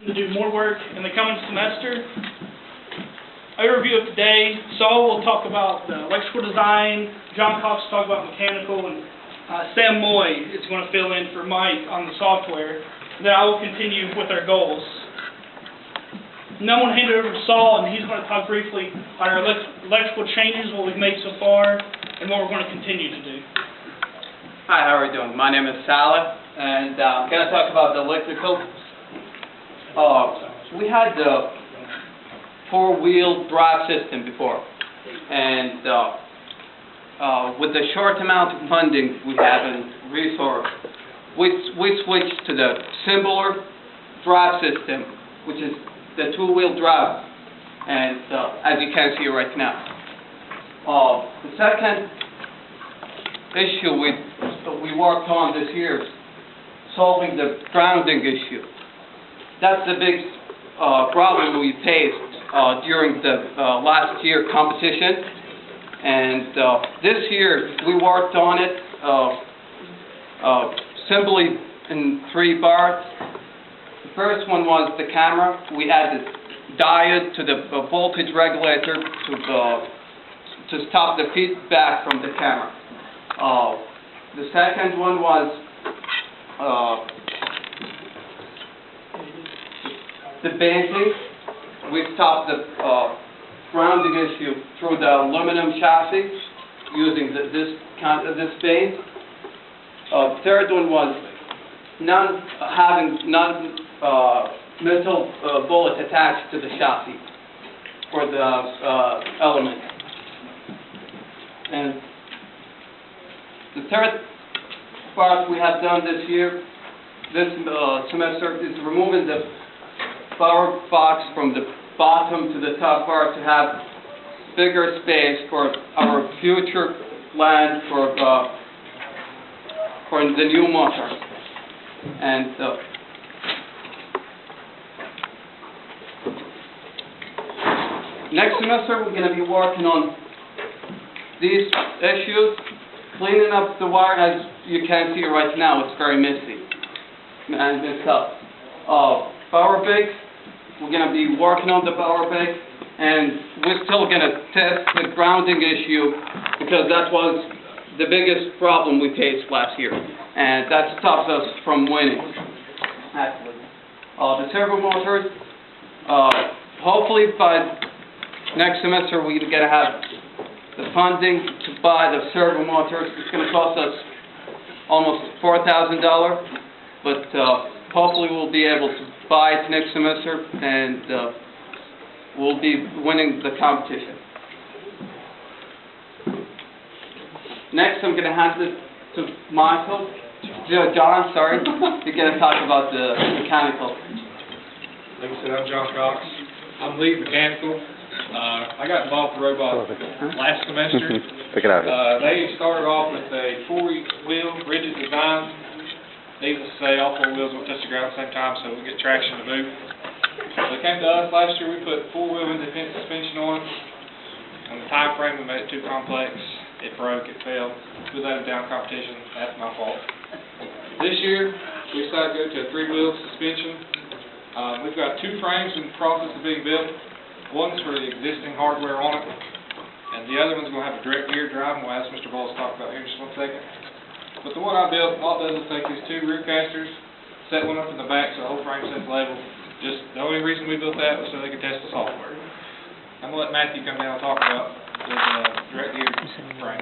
To do more work in the coming semester. Overview of today, Saul will talk about electrical design, John Cox will talk about mechanical, and Sam Moy is going to fill in for Mike on the software. Then I will continue with our goals. Now I'm going to hand it over to Saul, and he's going to talk briefly on our electrical changes, what we've made so far, and what we're going to continue to do. Hi, how are you doing? My name is Saleh, and I'm going to talk about the electrical. We had the four-wheel drive system before, and with the short amount of funding we have and resource, we switched to the simpler drive system, which is the two-wheel drive, and as you can see right now. The second issue we worked on this year is solving the grounding issue. That's the big problem we faced during the last year competition, and this year we worked on it simply in 3 parts. The first one was the camera. We added diode to the voltage regulator to stop the feedback from the camera. The second one was the banding. We stopped the grounding issue through the aluminum chassis using this band. The third one was having non-metal bullet attached to the chassis for the element. And the third part we have done this year, this semester, is removing the power box from the bottom to the top part to have bigger space for our future land for the new motor. And next semester we're going to be working on these issues, cleaning up the wire. As you can see right now, it's very messy and it's up. Power bank. We're going to be working on the power bank, and we're still going to test the grounding issue because that was the biggest problem we faced last year, and that stops us from winning. Actually, the servo motors. Hopefully by next semester we're going to have the funding to buy the servo motors. It's going to cost us almost $4,000, but hopefully we'll be able to buy it next semester, and we'll be winning the competition. Next, I'm going to hand it to John, sorry, to get to talk about the mechanical. Like I said, I'm John Cox. I'm lead mechanical. I got involved with robots last semester. Pick it out. They started off with a 4-wheel rigid design. Needless to say, all 4 wheels won't touch the ground at the same time, so we get traction to move. So they came to us last year. We put 4-wheel independent suspension on it. On the time frame, we made it too complex. It broke. It fell. We let it down competition. That's my fault. This year, we decided to go to a 3-wheel suspension. We've got 2 frames in the process of being built. One's for the existing hardware on it, and the other one's going to have a direct gear drive, and we'll ask Mr. Bowles to talk about here in just 1 second. But the one I built, all it does is take these 2 rear casters, set one up in the back so the whole frame sets level. Just the only reason we built that was so they could test the software. I'm going to let Matthew come down and talk about the direct gear frame.